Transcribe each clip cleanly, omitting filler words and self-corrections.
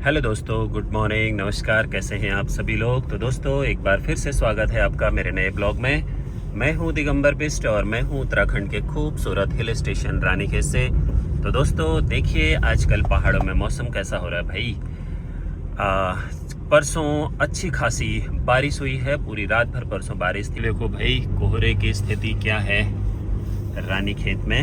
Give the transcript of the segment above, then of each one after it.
Hello दोस्तों, good morning, नमस्कार। कैसे हैं आप सभी लोग। तो दोस्तों एक बार फिर से स्वागत है आपका मेरे नए ब्लॉग में। मैं हूं दिगंबर बिस्ट और मैं हूं उत्तराखंड के खूबसूरत हिल स्टेशन रानीखेत से। तो दोस्तों देखिए आजकल पहाड़ों में मौसम कैसा हो रहा है भाई। परसों अच्छी खासी बारिश हुई है, पूरी रात भर परसों बारिश थी। देखो भाई कोहरे की स्थिति क्या है रानीखेत में।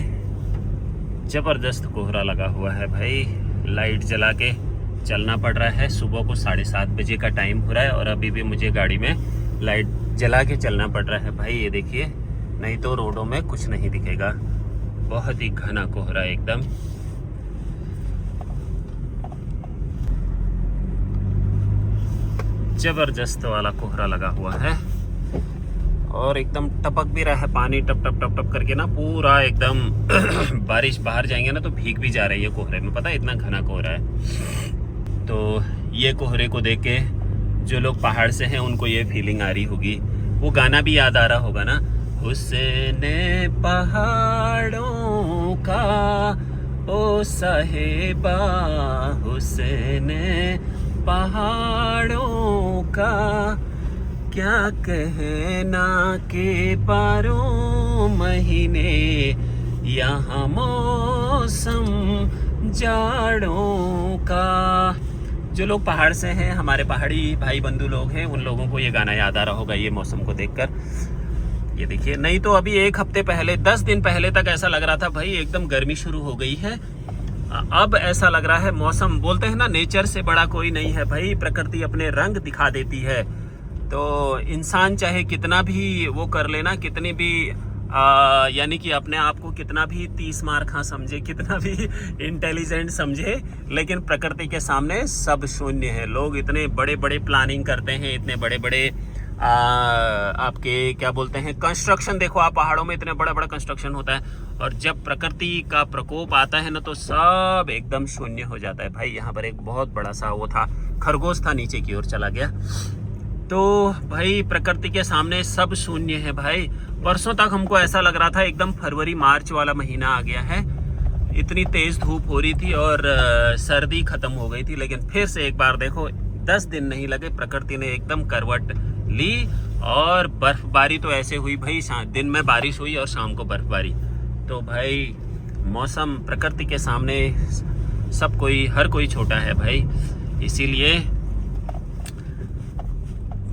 ज़बरदस्त कोहरा लगा हुआ है भाई। लाइट जला के चलना पड़ रहा है। सुबह को 7:30 बजे का टाइम हो रहा है और अभी भी मुझे गाड़ी में लाइट जला के चलना पड़ रहा है भाई। ये देखिए, नहीं तो रोडों में कुछ नहीं दिखेगा। बहुत ही घना कोहरा एकदम। जबरदस्त वाला कोहरा लगा हुआ है और एकदम टपक भी रहा है पानी, टप टप टप टप करके ना, पूरा एकदम बारिश बाहर जाएंगे ना तो भीग भी जा रही है कोहरे में। पता है इतना घना कोहरा है। तो ये कोहरे को देख के जो लोग पहाड़ से हैं उनको ये फीलिंग आ रही होगी। वो गाना भी याद आ रहा होगा ना, हुस्ने पहाड़ों का ओ साहिबा, हुस्ने पहाड़ों का क्या कहना के 12 महीने यहाँ मौसम जाड़ों का। जो लोग पहाड़ से हैं, हमारे पहाड़ी भाई बंधु लोग हैं, उन लोगों को ये गाना याद आ रहा होगा ये मौसम को देखकर। ये देखिए, नहीं तो अभी एक हफ्ते पहले, 10 दिन पहले तक ऐसा लग रहा था भाई एकदम गर्मी शुरू हो गई है। अब ऐसा लग रहा है मौसम, बोलते हैं ना नेचर से बड़ा कोई नहीं है भाई। प्रकृति अपने रंग दिखा देती है। तो इंसान चाहे कितना भी वो कर लेना, कितनी भी यानी कि अपने आप को कितना भी 30 मार खा समझे, कितना भी इंटेलिजेंट समझे, लेकिन प्रकृति के सामने सब शून्य है। लोग इतने बड़े बड़े प्लानिंग करते हैं, इतने बड़े बड़े आपके क्या बोलते हैं कंस्ट्रक्शन। देखो आप पहाड़ों में इतने बड़ा बड़ा कंस्ट्रक्शन होता है और जब प्रकृति का प्रकोप आता है ना तो सब एकदम शून्य हो जाता है भाई। यहाँ पर एक बहुत बड़ा सा वो था, खरगोश था, नीचे की ओर चला गया। तो भाई प्रकृति के सामने सब शून्य है भाई। परसों तक हमको ऐसा लग रहा था एकदम फरवरी मार्च वाला महीना आ गया है। इतनी तेज धूप हो रही थी और सर्दी खत्म हो गई थी, लेकिन फिर से एक बार देखो 10 दिन नहीं लगे, प्रकृति ने एकदम करवट ली और बर्फबारी तो ऐसे हुई भाई। दिन में बारिश हुई और शाम को बर्फबारी। तो भाई मौसम प्रकृति के सामने सब कोई, हर कोई छोटा है भाई। इसीलिए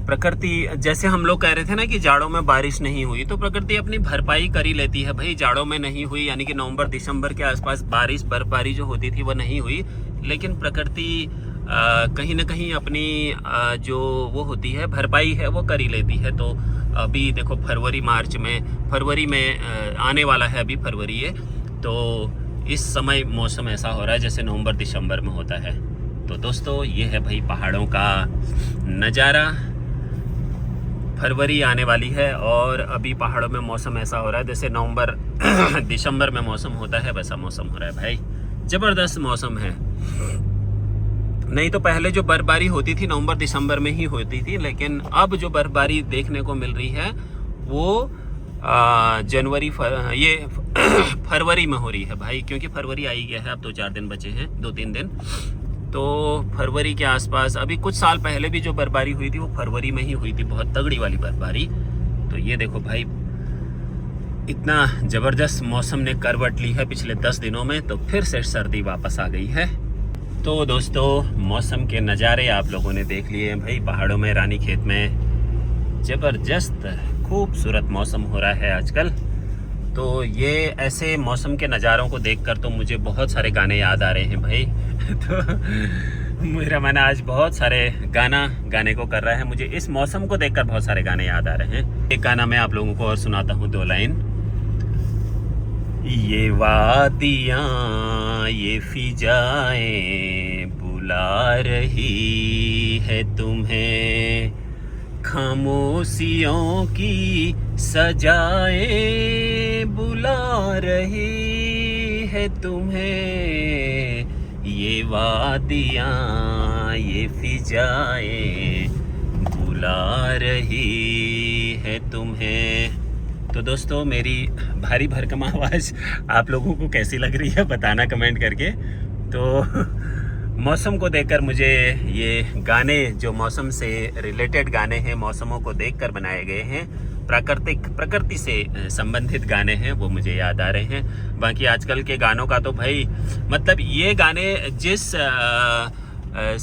प्रकृति, जैसे हम लोग कह रहे थे ना कि जाड़ों में बारिश नहीं हुई, तो प्रकृति अपनी भरपाई कर ही लेती है भाई। जाड़ों में नहीं हुई, यानी कि नवंबर दिसंबर के आसपास बारिश बर्फबारी जो होती थी वो नहीं हुई, लेकिन प्रकृति कहीं ना कहीं अपनी जो वो होती है भरपाई है वो कर ही लेती है। तो अभी देखो फरवरी में आने वाला है, अभी फरवरी है, तो इस समय मौसम ऐसा हो रहा है जैसे नवंबर दिसंबर में होता है। तो दोस्तों ये है भाई पहाड़ों का नज़ारा। फरवरी आने वाली है और अभी पहाड़ों में मौसम ऐसा हो रहा है जैसे नवंबर दिसंबर में मौसम होता है, वैसा मौसम हो रहा है भाई। ज़बरदस्त मौसम है। नहीं तो पहले जो बर्फबारी होती थी नवंबर दिसंबर में ही होती थी, लेकिन अब जो बर्फबारी देखने को मिल रही है वो फरवरी में हो रही है भाई, क्योंकि फरवरी आ ही गया है। अब 2-4 दिन बचे हैं, 2-3 दिन। तो फरवरी के आसपास, अभी कुछ साल पहले भी जो बर्फबारी हुई थी वो फरवरी में ही हुई थी, बहुत तगड़ी वाली बर्फबारी। तो ये देखो भाई इतना ज़बरदस्त मौसम ने करवट ली है पिछले 10 दिनों में, तो फिर से सर्दी वापस आ गई है। तो दोस्तों मौसम के नज़ारे आप लोगों ने देख लिए हैं भाई। पहाड़ों में रानीखेत में ज़बरदस्त खूबसूरत मौसम हो रहा है आजकल। तो ये ऐसे मौसम के नज़ारों को देखकर तो मुझे बहुत सारे गाने याद आ रहे हैं भाई। तो मेरा मन आज बहुत सारे गाने को कर रहा है। मुझे इस मौसम को देखकर बहुत सारे गाने याद आ रहे हैं। एक गाना मैं आप लोगों को और सुनाता हूँ, 2 लाइन। ये वादियाँ ये फिजाएं बुला रही है तुम्हें, खामोशियों की सजाएं बुला रही है तुम्हें। ये वादियाँ ये फिजाएं बुला रही है तुम्हें। तो दोस्तों मेरी भारी भरकम आवाज़ आप लोगों को कैसी लग रही है बताना कमेंट करके। तो मौसम को देखकर मुझे ये गाने जो मौसम से रिलेटेड गाने हैं, मौसमों को देखकर बनाए गए हैं, प्रकृति से संबंधित गाने हैं, वो मुझे याद आ रहे हैं। बाकी आजकल के गानों का तो भाई मतलब ये गाने जिस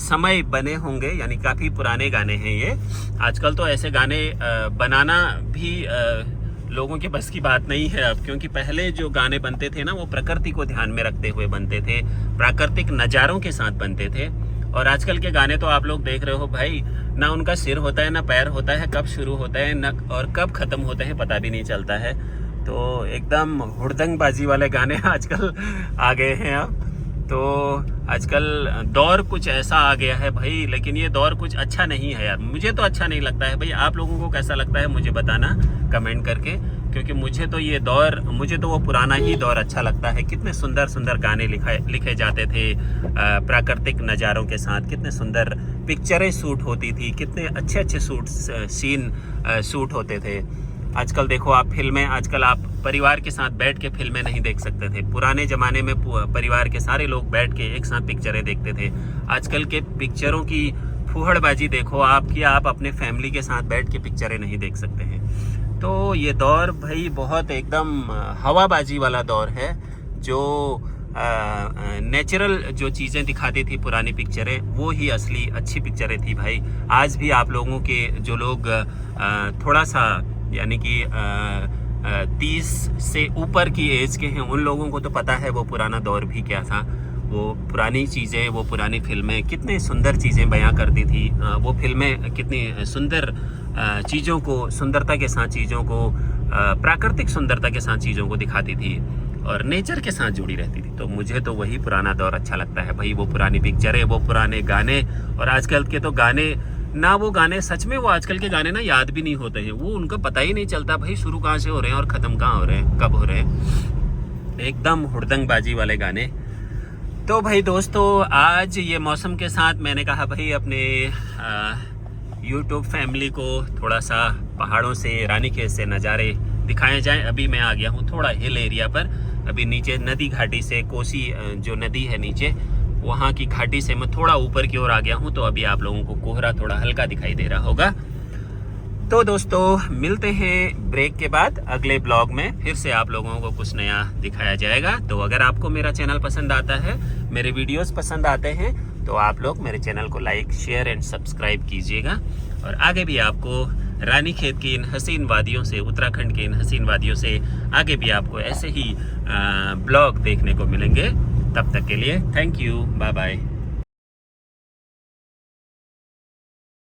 समय बने होंगे, यानी काफ़ी पुराने गाने हैं ये। आजकल तो ऐसे गाने बनाना भी लोगों के बस की बात नहीं है अब, क्योंकि पहले जो गाने बनते थे ना वो प्रकृति को ध्यान में रखते हुए बनते थे, प्राकृतिक नज़ारों के साथ बनते थे। और आजकल के गाने तो आप लोग देख रहे हो भाई, ना उनका सिर होता है ना पैर होता है, कब शुरू होता है ना और कब ख़त्म होते हैं पता भी नहीं चलता है। तो एकदम हुड़दंगबाजी वाले गाने आजकल आ गए हैं अब। तो आजकल दौर कुछ ऐसा आ गया है भाई, लेकिन ये दौर कुछ अच्छा नहीं है यार, मुझे तो अच्छा नहीं लगता है भाई। आप लोगों को कैसा लगता है मुझे बताना कमेंट करके, क्योंकि मुझे तो वो पुराना ही दौर अच्छा लगता है। कितने सुंदर सुंदर गाने लिखे जाते थे प्राकृतिक नज़ारों के साथ, कितने सुंदर पिक्चरें शूट होती थी, कितने अच्छे अच्छे सीन शूट होते थे। आजकल देखो आप फिल्में, आजकल आप परिवार के साथ बैठ के फिल्में नहीं देख सकते थे। पुराने ज़माने में परिवार के सारे लोग बैठ के एक साथ पिक्चरें देखते थे। आजकल के पिक्चरों की फूहड़बाजी देखो आप कि आप अपने फैमिली के साथ बैठ के पिक्चरें नहीं देख सकते हैं। तो ये दौर भाई बहुत एकदम हवाबाजी वाला दौर है। जो नेचुरल जो चीज़ें दिखाती थी पुरानी पिक्चरें, वो ही असली अच्छी पिक्चरें थी भाई। आज भी आप लोगों के जो लोग थोड़ा सा यानी कि 30 से ऊपर की एज के हैं, उन लोगों को तो पता है वो पुराना दौर भी क्या था। वो पुरानी चीज़ें, वो पुरानी फिल्में कितनी सुंदर चीज़ें बयां करती थी। वो फिल्में कितनी सुंदर चीज़ों को, सुंदरता के साथ चीज़ों को, प्राकृतिक सुंदरता के साथ चीज़ों को दिखाती थी और नेचर के साथ जुड़ी रहती थी। तो मुझे तो वही पुराना दौर अच्छा लगता है भाई। वो पुरानी पिक्चरें, वो पुराने गाने। और आजकल के तो गाने ना, वो गाने सच में, वो आजकल के गाने ना याद भी नहीं होते हैं। वो उनका पता ही नहीं चलता भाई शुरू कहाँ से हो रहे हैं और ख़त्म कहाँ हो रहे हैं, कब हो रहे हैं। एकदम हुड़दंगबाजी वाले गाने। तो भाई दोस्तों, आज ये मौसम के साथ मैंने कहा भाई अपने यूट्यूब फैमिली को थोड़ा सा पहाड़ों से, रानीखेत से नज़ारे दिखाए जाएं। अभी मैं आ गया हूँ थोड़ा हिल एरिया पर। अभी नीचे नदी घाटी से, कोसी जो नदी है नीचे, वहाँ की घाटी से मैं थोड़ा ऊपर की ओर आ गया हूँ। तो अभी आप लोगों को कोहरा थोड़ा हल्का दिखाई दे रहा होगा। तो दोस्तों, मिलते हैं ब्रेक के बाद अगले ब्लॉग में। फिर से आप लोगों को कुछ नया दिखाया जाएगा। तो अगर आपको मेरा चैनल पसंद आता है, मेरे वीडियोस पसंद आते हैं, तो आप लोग मेरे चैनल को लाइक, शेयर एंड सब्सक्राइब कीजिएगा। और आगे भी आपको रानीखेत की इन हसीन वादियों से, उत्तराखंड के इन हसीन वादियों से आगे भी आपको ऐसे ही ब्लॉग देखने को मिलेंगे। तब तक के लिए थैंक यू, बाय बाय।